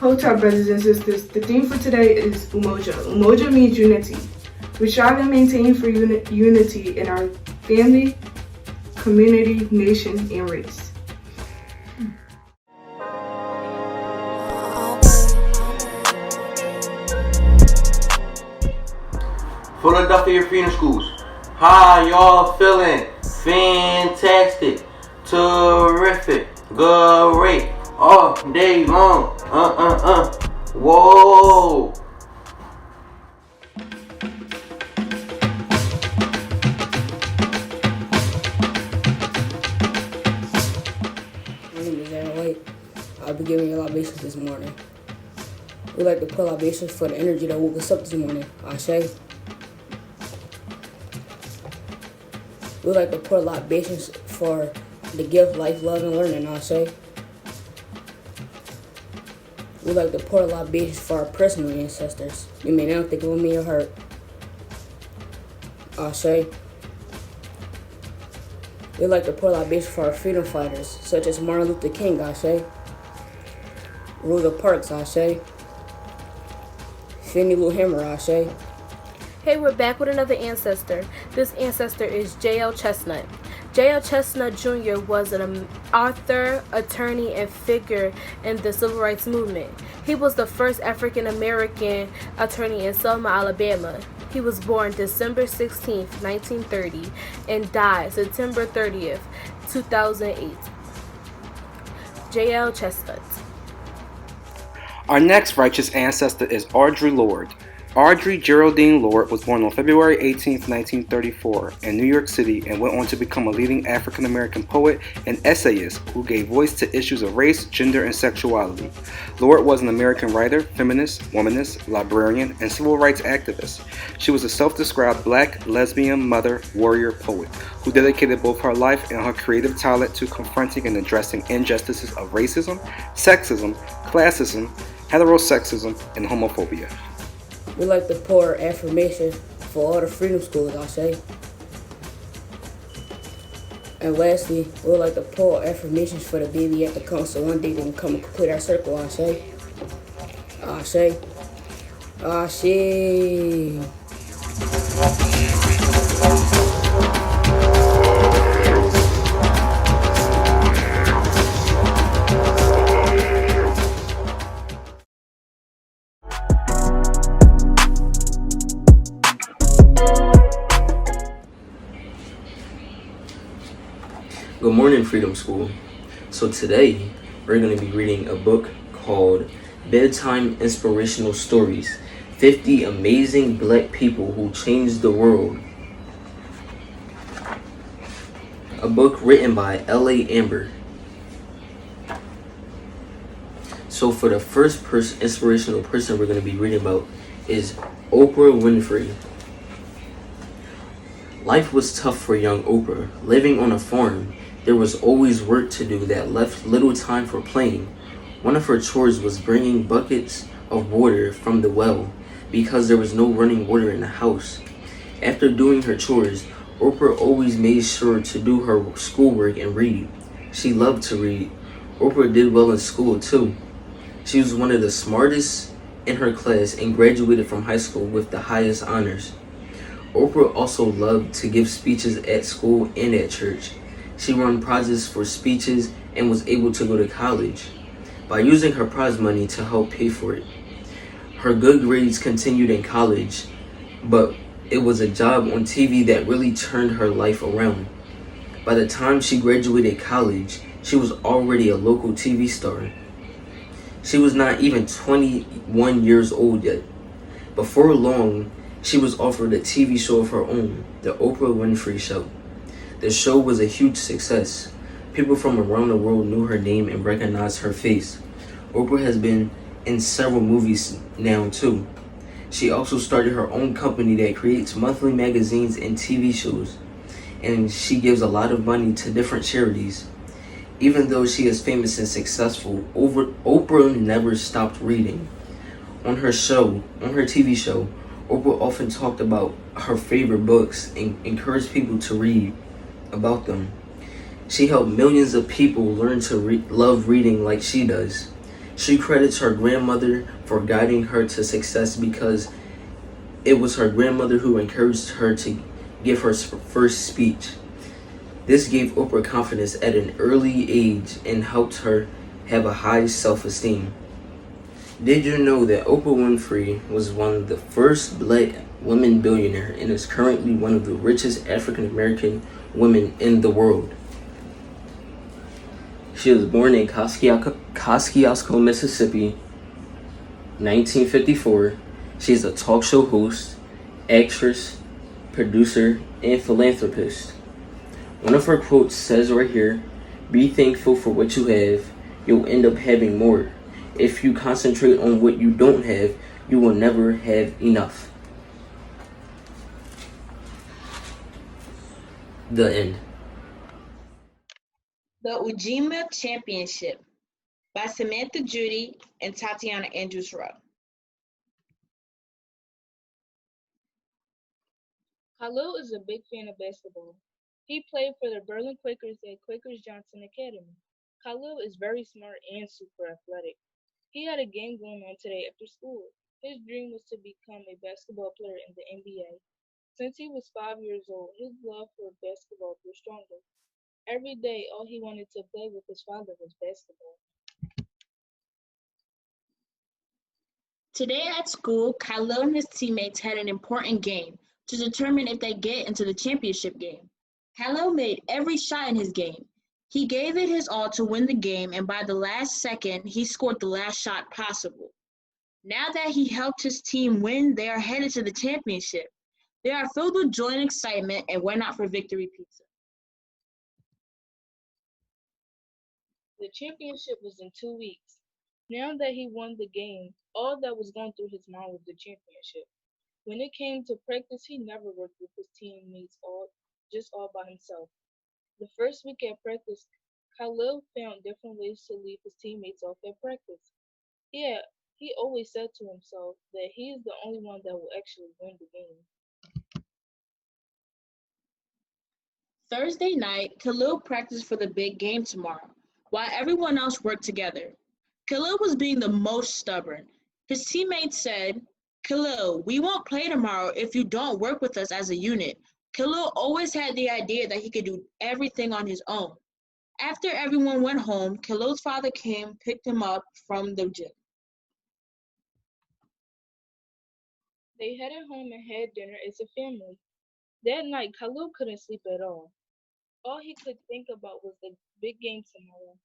Hold tight, brothers and sisters. The theme for today is Umoja. Umoja means unity. We strive to maintain for unity in our family, community, nation, and race. Philadelphia Freedom Schools. How y'all feeling? Fantastic. Terrific. Great. All day long. Whoa. My name is Aaron White. I'll be giving you libations this morning. We like to pour libations for the energy that woke us up this morning. Ashe. We like to pour libations for the gift, life, love, and learning. Ashe. We like to pour libations for our personal ancestors. You may now think of me or hurt. Ashe. We like to pour libations for our freedom fighters, such as Martin Luther King. Ashe. Rosa Parks. Ashe. Fannie Lou Hamer. Ashe. Hey, we're back with another ancestor. This ancestor is J.L. Chestnut. J.L. Chestnut Jr. was an author, attorney, and figure in the Civil Rights Movement. He was the first African-American attorney in Selma, Alabama. He was born December 16, 1930, and died September 30th, 2008. J.L. Chestnut. Our next righteous ancestor is Audre Lorde. Audre Geraldine Lorde was born on February 18, 1934 in New York City and went on to become a leading African-American poet and essayist who gave voice to issues of race, gender, and sexuality. Lorde was an American writer, feminist, womanist, librarian, and civil rights activist. She was a self-described black, lesbian, mother, warrior, poet who dedicated both her life and her creative talent to confronting and addressing injustices of racism, sexism, classism, heterosexism, and homophobia. We like to pour affirmation for all the freedom schools, Ashe. And lastly, we would like to pour affirmations for the baby at the council. One day they can come and complete our circle, Ashe. Ashe. Ashe. Good morning, Freedom School. So today, we're going to be reading a book called Bedtime Inspirational Stories, 50 Amazing Black People Who Changed the World. A book written by L.A. Amber. So for the first inspirational person we're going to be reading about is Oprah Winfrey. Life was tough for young Oprah. Living on a farm, there was always work to do that left little time for playing. One of her chores was bringing buckets of water from the well because there was no running water in the house. After doing her chores, Oprah always made sure to do her schoolwork and read. She loved to read. Oprah did well in school too. She was one of the smartest in her class and graduated from high school with the highest honors. Oprah also loved to give speeches at school and at church. She won prizes for speeches and was able to go to college by using her prize money to help pay for it. Her good grades continued in college, but it was a job on TV that really turned her life around. By the time she graduated college, she was already a local TV star. She was not even 21 years old yet. Before long, she was offered a TV show of her own, The Oprah Winfrey Show. The show was a huge success. People from around the world knew her name and recognized her face. Oprah has been in several movies now too. She also started her own company that creates monthly magazines and TV shows, and she gives a lot of money to different charities. Even though she is famous and successful, Oprah never stopped reading. On her TV show, Oprah often talked about her favorite books and encouraged people to read about them. She helped millions of people learn to love reading like she does. She credits her grandmother for guiding her to success because it was her grandmother who encouraged her to give her first speech. This gave Oprah confidence at an early age and helped her have a high self-esteem. Did you know that Oprah Winfrey was one of the first black women billionaire and is currently one of the richest African American women in the world? She was born in Kosciuszko, Mississippi, 1954. She is a talk show host, actress, producer, and philanthropist. One of her quotes says right here, "Be thankful for what you have, you'll end up having more. If you concentrate on what you don't have, you will never have enough." The end. The Ujima Championship by Samantha Judy and Tatiana Andrews Rowe. Khalil is a big fan of basketball. He played for the Berlin Quakers at Quakers Johnson Academy. Khalil is very smart and super athletic. He had a game going on today after school. His dream was to become a basketball player in the NBA. Since he was 5 years old, his love for basketball grew stronger. Every day, all he wanted to play with his father was basketball. Today at school, Khalil and his teammates had an important game to determine if they get into the championship game. Khalil made every shot in his game. He gave it his all to win the game, and by the last second, he scored the last shot possible. Now that he helped his team win, they are headed to the championship. They are filled with joy and excitement and went out for victory pizza. The championship was in 2 weeks. Now that he won the game, all that was going through his mind was the championship. When it came to practice, he never worked with his teammates all by himself. The first week at practice, Khalil found different ways to leave his teammates off at practice. Yeah, he always said to himself that he is the only one that will actually win the game. Thursday night, Khalil practiced for the big game tomorrow, while everyone else worked together. Khalil was being the most stubborn. His teammates said, "Khalil, we won't play tomorrow if you don't work with us as a unit." Khalil always had the idea that he could do everything on his own. After everyone went home, Khalil's father came, picked him up from the gym. They headed home and had dinner as a family. That night, Khalil couldn't sleep at all. All he could think about was the big game tomorrow.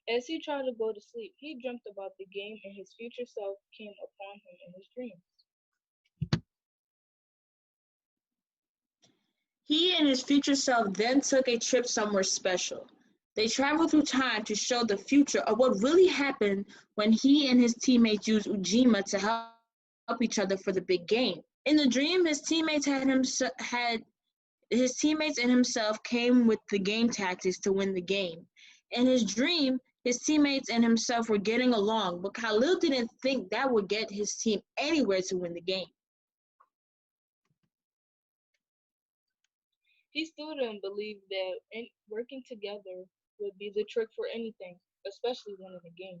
As he tried to go to sleep, he dreamt about the game and his future self came upon him in his dreams. He and his future self then took a trip somewhere special. They traveled through time to show the future of what really happened when he and his teammates used Ujima to help each other for the big game. In the dream, his teammates and himself came with the game tactics to win the game. In his dream, his teammates and himself were getting along, but Khalil didn't think that would get his team anywhere to win the game. He still didn't believe that working together would be the trick for anything, especially winning a game.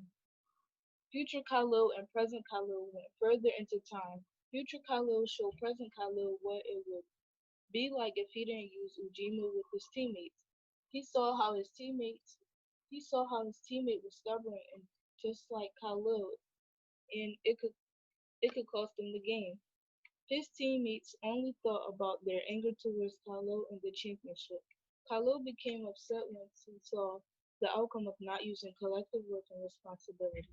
Future Khalil and present Khalil went further into time. Future Khalil showed present Khalil what it would be like if he didn't use Ujima with his teammates. He saw how his teammates he saw how his teammate was stubborn and just like Khalil, and it could cost him the game. His teammates only thought about their anger towards Khalil in the championship. Khalil became upset once he saw the outcome of not using collective work and responsibility.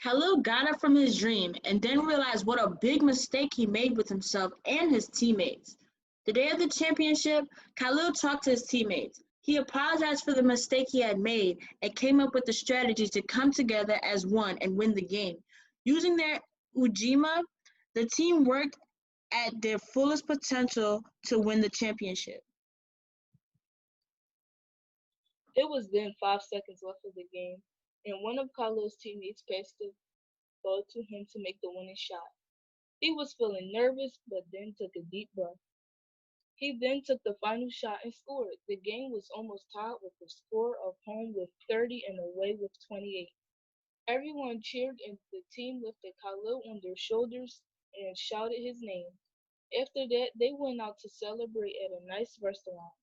Khalil got up from his dream and then realized what a big mistake he made with himself and his teammates. The day of the championship, Khalil talked to his teammates. He apologized for the mistake he had made and came up with the strategies to come together as one and win the game. Using their Ujima, the team worked at their fullest potential to win the championship. It was then 5 seconds left of the game, and one of Khalil's teammates passed the ball to him to make the winning shot. He was feeling nervous, but then took a deep breath. He then took the final shot and scored. The game was almost tied with the score of home with 30 and away with 28. Everyone cheered and the team lifted Khalil on their shoulders and shouted his name. After that, they went out to celebrate at a nice restaurant.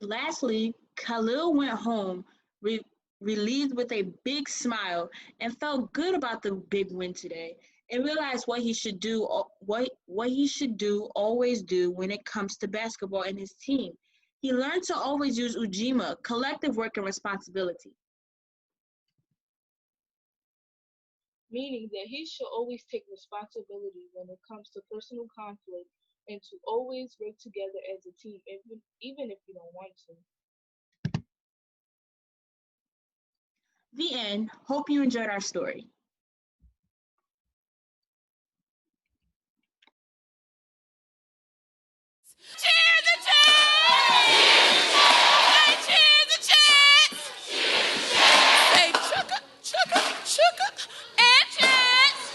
Lastly, Khalil went home relieved with a big smile and felt good about the big win today and realized what he should do always do when it comes to basketball and his team. He learned to always use Ujima, collective work and responsibility. Meaning that he should always take responsibility when it comes to personal conflict and to always work together as a team, even if you don't want to. The end. Hope you enjoyed our story. Cheer the Jets! Say cheer the Jets! Say chugga, chugga, chugga, and Jets!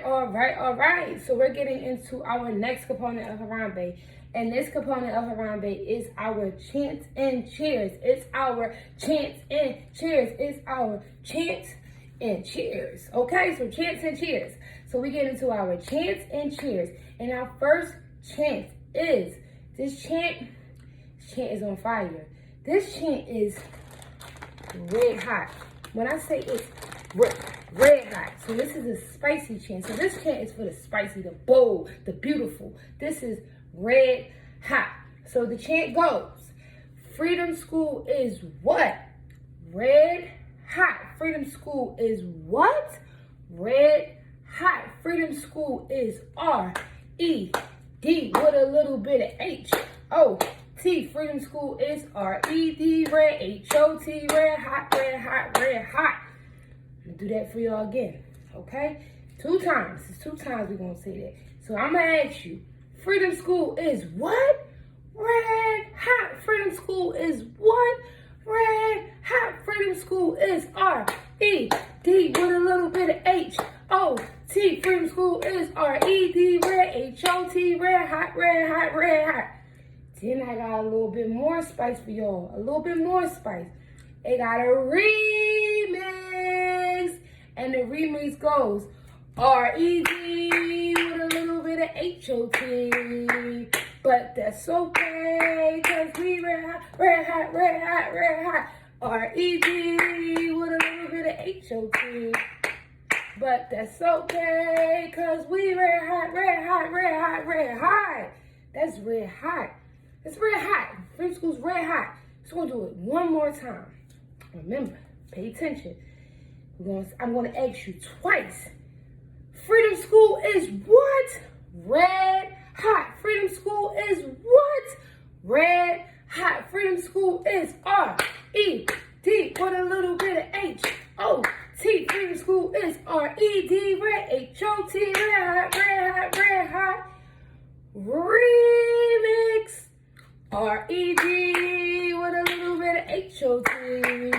All right. So we're getting into our next component of Harambee. And this component of Harambee is our chants and cheers. It's our chants and cheers. It's our chants and cheers. Okay, so chants and cheers. So we get into our chants and cheers. And our first chant is, this chant is on fire. This chant is red hot. When I say it's red hot, so this is a spicy chant. So this chant is for the spicy, the bold, the beautiful. This is red hot. So the chant goes, Freedom School is what? Red hot. Freedom School is what? Red hot. Freedom School is R-E-D with a little bit of H-O-T. Freedom School is R-E-D, red, H-O-T, red hot, red hot, red hot. I'm gonna do that for y'all again, okay? 2 times. It's 2 times we're gonna say that. So I'm gonna ask you, Freedom School is what? Red hot. Freedom School is what? Red hot. Freedom School is R-E-D with a little bit of H-O-T. Freedom School is R-E-D, red, H-O-T, red hot, red hot, red hot. Then I got a little bit more spice for y'all. A little bit more spice. It got a remix. And the remix goes R-E-D with a little bit of H-O-T. But that's okay, cause we red hot, red hot, red hot, red hot. R-E-D with a little bit of H-O-T. But that's okay, cause we red hot, red hot, red hot, red hot. That's red hot. It's red hot. Freedom School's red hot. So we're gonna do it one more time. Remember, pay attention. I'm gonna ask you twice. Freedom School is what? Red hot. Freedom School is what? Red hot. Freedom School is R-E-D with a little bit of H-O-T. Freedom School is R-E-D, red, H-O-T, red hot, red hot, red hot. Remix. R-E-D with a little bit of H-O-T.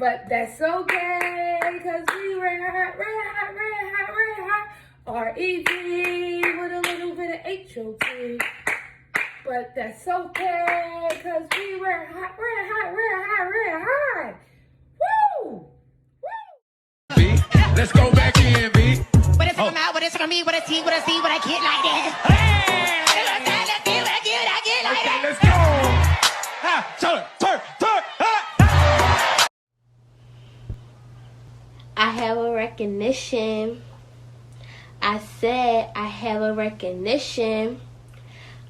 But that's okay, cause we red hot, R-E-D with a little bit of H-O-T. But that's okay, cause we red hot. Woo! Let's go back in, B. What is it from out? What is it from me? What a T, what a C, what a kid like that. Hey! Okay, let's go. Turn. I have a recognition. I said I have a recognition.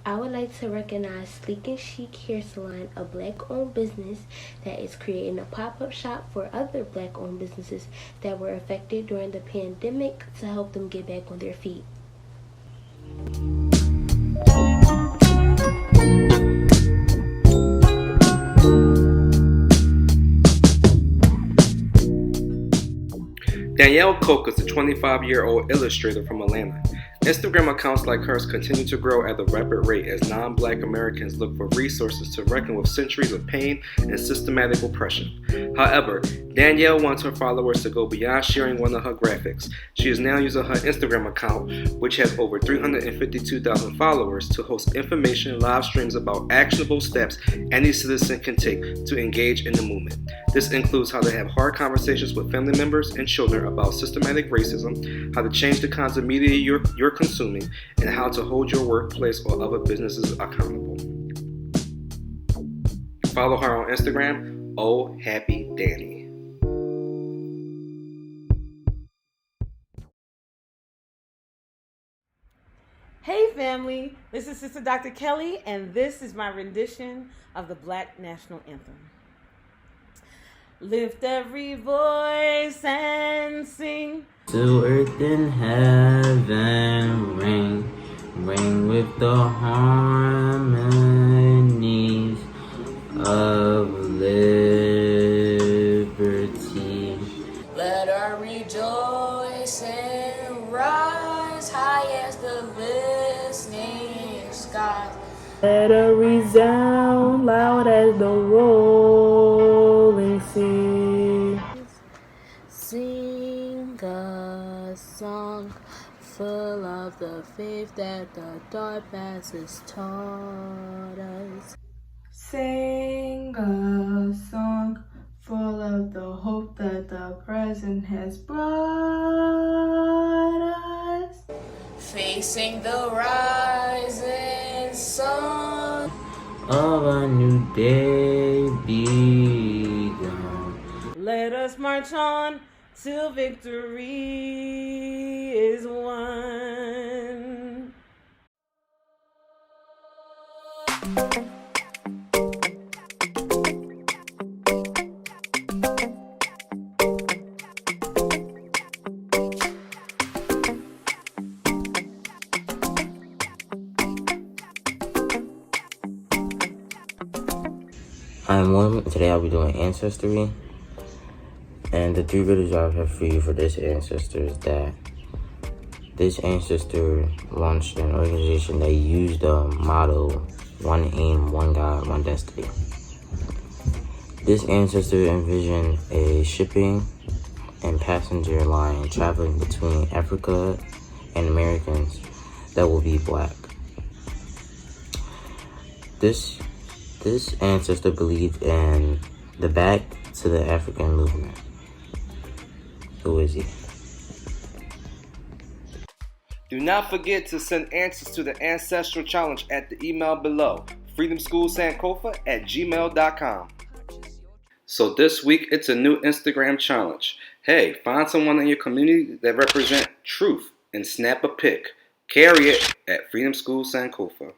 I would like to recognize Sleek and Chic Hair Salon, a black-owned business that is creating a pop-up shop for other black-owned businesses that were affected during the pandemic to help them get back on their feet. Danielle Koch is a 25-year-old illustrator from Atlanta. Instagram accounts like hers continue to grow at a rapid rate as non-black Americans look for resources to reckon with centuries of pain and systematic oppression. However, Danielle wants her followers to go beyond sharing one of her graphics. She is now using her Instagram account, which has over 352,000 followers, to host information live streams about actionable steps any citizen can take to engage in the movement. This includes how to have hard conversations with family members and children about systematic racism, how to change the kinds of media you're consuming, and how to hold your workplace or other businesses accountable. Follow her on Instagram, Oh Happy Danny. Hey family, this is Sister Dr. Kelly, and this is my rendition of the Black National Anthem. Lift every voice and sing. Till earth and heaven ring with the harmonies of liberty. Let her rejoice and rise high as the listening skies. Let her resound loud as the rolling sea. Sing a song full of the faith that the dark past has taught us. Sing a song full of the hope that the present has brought us. Facing the rising sun Of a new day begun. Let us march on till victory is won. I'm William. Today I'll be doing ancestry. And the 3 videos I have for you for this ancestor is that this ancestor launched an organization that used the motto, one aim, one God, one destiny. This ancestor envisioned a shipping and passenger line traveling between Africa and Americans that will be black. This ancestor believed in the back to the African movement. Who is he? Do not forget to send answers to the Ancestral Challenge at the email below, freedomschoolsankofa@gmail.com. So this week, it's a new Instagram challenge. Hey, find someone in your community that represent truth and snap a pic. Carry it at Freedom School Sankofa.